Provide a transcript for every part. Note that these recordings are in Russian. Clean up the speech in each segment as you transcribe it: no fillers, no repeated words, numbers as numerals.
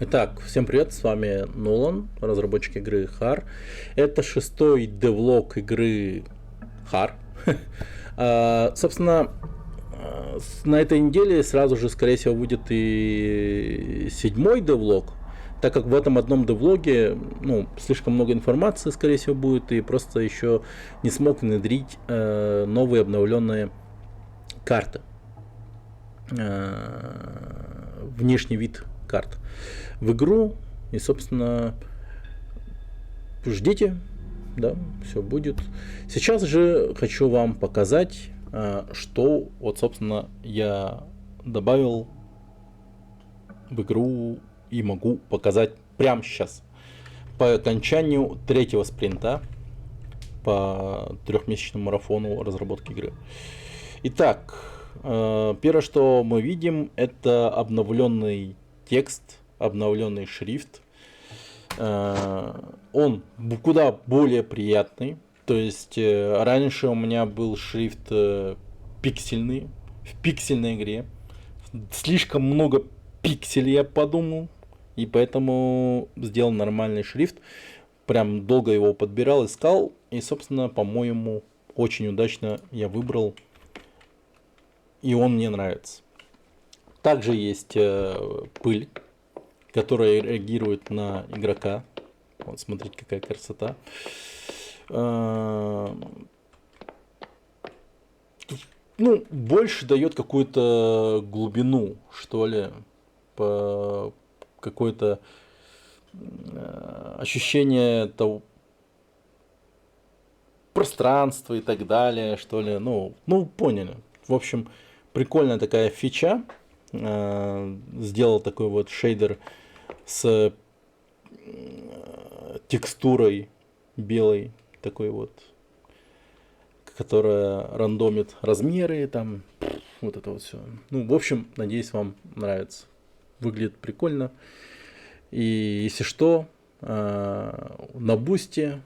Итак, всем привет, с вами Нолан, разработчик игры Har. Это 6-й девлог игры Har. Собственно, на этой неделе сразу же, скорее всего, выйдет и 7-й девлог, так как в этом одном девлоге слишком много информации, скорее всего, будет, и просто еще не смог внедрить новые обновленные карты. Внешний вид карт в игру. И, собственно, ждите, да, все будет. Сейчас же хочу вам показать, что вот, собственно, я добавил в игру и могу показать прямо сейчас. По окончанию 3-го спринта по 3-месячному марафону разработки игры. Итак, первое, что мы видим, это обновленный текст, обновленный шрифт. Он куда более приятный. То есть раньше у меня был шрифт пиксельный, в пиксельной игре. Слишком много пикселей, я подумал. И поэтому сделал нормальный шрифт. Прям долго его подбирал, искал. И, собственно, по-моему, очень удачно я выбрал. И он мне нравится. Также есть пыль, которая реагирует на игрока. Вот, смотрите, какая красота. Больше дает какую-то глубину, что ли, по какое-то ощущение того пространства и так далее, что ли. Поняли. В общем, прикольная такая фича. Сделал такой вот шейдер с текстурой белой, такой вот, которая рандомит размеры, там, вот это вот все. В общем, надеюсь, вам нравится. Выглядит прикольно. И если что, на Бусти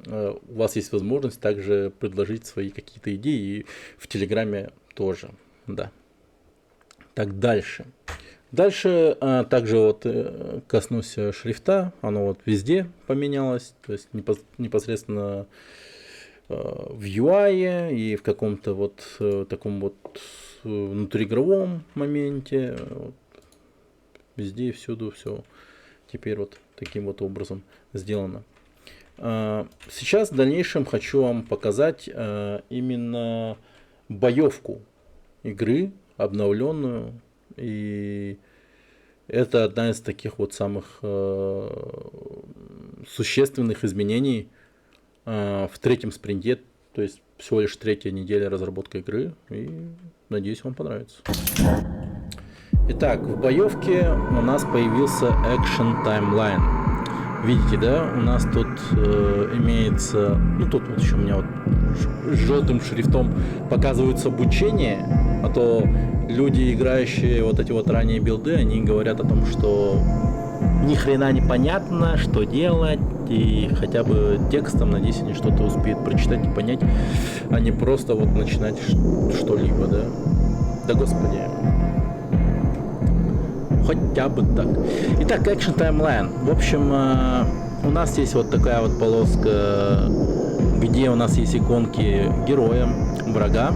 у вас есть возможность также предложить свои какие-то идеи, и в Телеграме тоже, да. Так, дальше. Дальше также вот коснусь шрифта. Оно вот везде поменялось. То есть непосредственно в UI и в каком-то вот таком вот внутриигровом моменте. Вот, везде и всюду все теперь вот таким вот образом сделано. Сейчас в дальнейшем хочу вам показать именно боевку игры, обновленную, и это одна из таких вот самых существенных изменений в 3-м спринте, то есть всего лишь 3-я неделя разработки игры, и надеюсь, вам понравится. Итак, в боевке у нас появился Action Timeline. Видите, да, у нас тут имеется, тут вот еще у меня вот желтым шрифтом показывается обучение, а то люди, играющие вот эти вот ранние билды, они говорят о том, что ни хрена не понятно, что делать, и хотя бы текстом, надеюсь, они что-то успеют прочитать и понять, а не просто вот начинать что-либо, да. Да господи. Хотя бы так. Итак, Action Timeline. В общем, у нас есть вот такая вот полоска, где у нас есть иконки героя, врага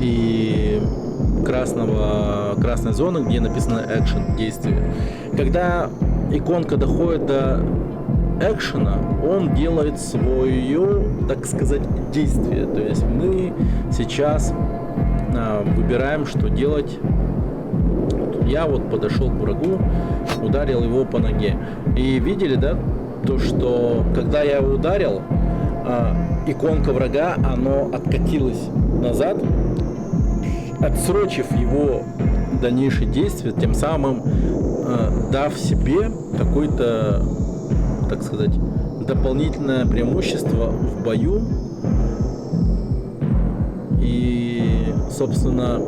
и красной зоны, где написано Action, действие. Когда иконка доходит до экшена, он делает свое, так сказать, действие. То есть мы сейчас выбираем, что делать. Я вот подошел к врагу, ударил его по ноге. И видели, да, то, что когда я его ударил, иконка врага, оно откатилось назад, отсрочив его дальнейшие действия, тем самым дав себе какое-то, так сказать, дополнительное преимущество в бою. И, собственно,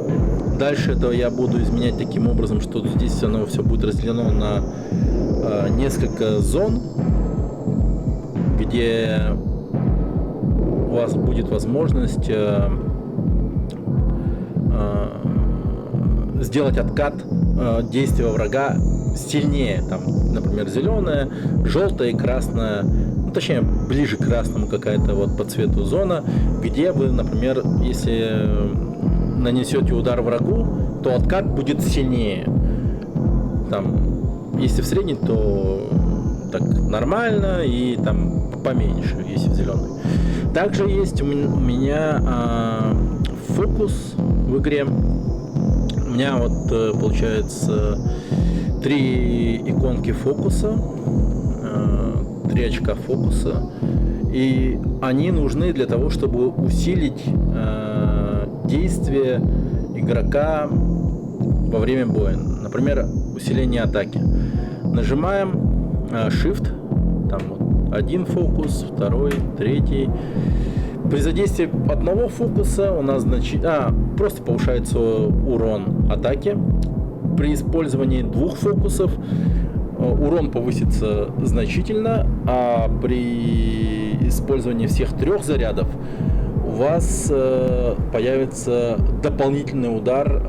дальше это я буду изменять таким образом, что здесь оно все будет разделено на несколько зон, где у вас будет возможность сделать откат действия врага сильнее, там, например, зеленая, желтая и красная, ну, точнее, ближе к красному какая-то вот по цвету зона, где вы, например, если нанесете удар врагу, то откат будет сильнее. Там, если в средний, то так нормально, и там поменьше, если в зеленый. Также есть у меня фокус в игре. У меня вот получается 3 иконки фокуса, 3 очка фокуса, и они нужны для того, чтобы усилить действие игрока во время боя. Например, усиление атаки. Нажимаем Shift, там вот один фокус, второй, третий. При задействии одного фокуса у нас просто повышается урон атаки. При использовании 2 фокусов урон повысится значительно, а при использовании всех 3 зарядов у вас появится дополнительный удар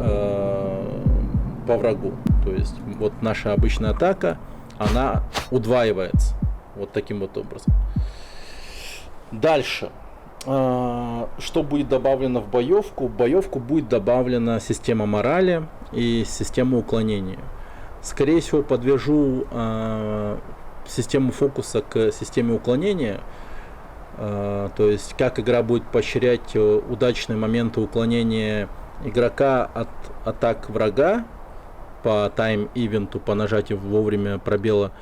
по врагу. То есть вот наша обычная атака, она удваивается вот таким вот образом. Дальше. Что будет добавлено в боевку? В боевку будет добавлена система морали и система уклонения. Скорее всего, подвяжу систему фокуса к системе уклонения. То есть, как игра будет поощрять удачные моменты уклонения игрока от атак врага по тайм-ивенту, по нажатию вовремя пробела,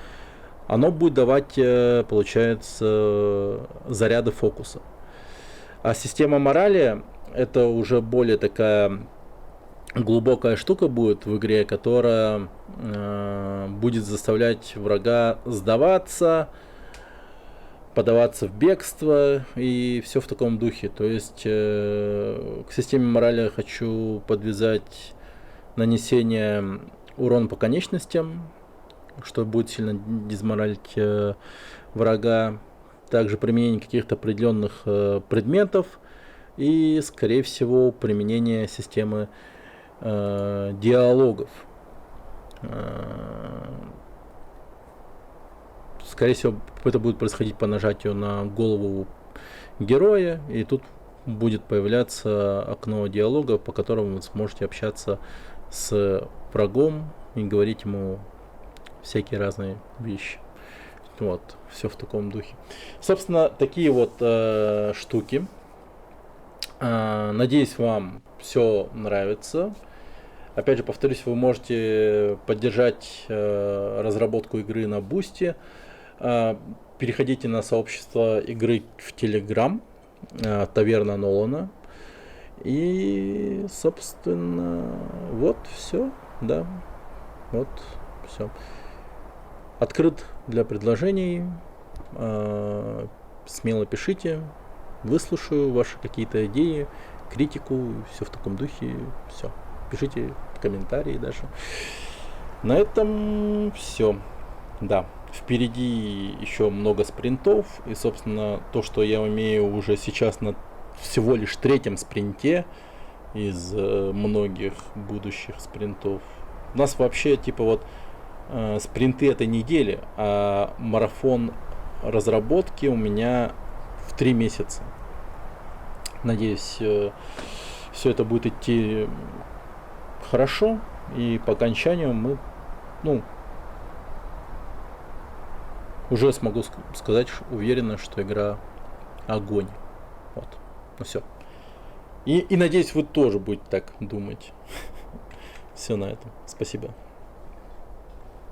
оно будет давать, получается, заряды фокуса. А система морали — это уже более такая глубокая штука будет в игре, которая будет заставлять врага сдаваться, подаваться в бегство и все в таком духе. То есть к системе морали я хочу подвязать нанесение урона по конечностям, что будет сильно дезморалить врага. Также применение каких-то определенных предметов и, скорее всего, применение системы диалогов. Скорее всего, это будет происходить по нажатию на голову героя, и тут будет появляться окно диалога, по которому вы сможете общаться с врагом и говорить ему всякие разные вещи. Вот, все в таком духе. Собственно, такие вот штуки. Надеюсь, вам все нравится. Опять же, повторюсь, вы можете поддержать разработку игры на Boosty. Переходите на сообщество игры в Telegram, Таверна Нолана. И, собственно, вот все, да, вот все. Открыт для предложений, смело пишите, выслушаю ваши какие-то идеи, критику, все в таком духе, все. Пишите комментарии даже. На этом все, да. Впереди еще много спринтов, и, собственно, то, что я умею уже сейчас на всего лишь 3-м спринте из многих будущих спринтов. У нас вообще, типа, вот спринты этой недели, а марафон разработки у меня в 3 месяца. Надеюсь, все это будет идти хорошо, и по окончанию мы, уже смогу сказать уверенно, что игра огонь. Вот. Ну все. И надеюсь, вы тоже будете так думать. Все на этом. Спасибо.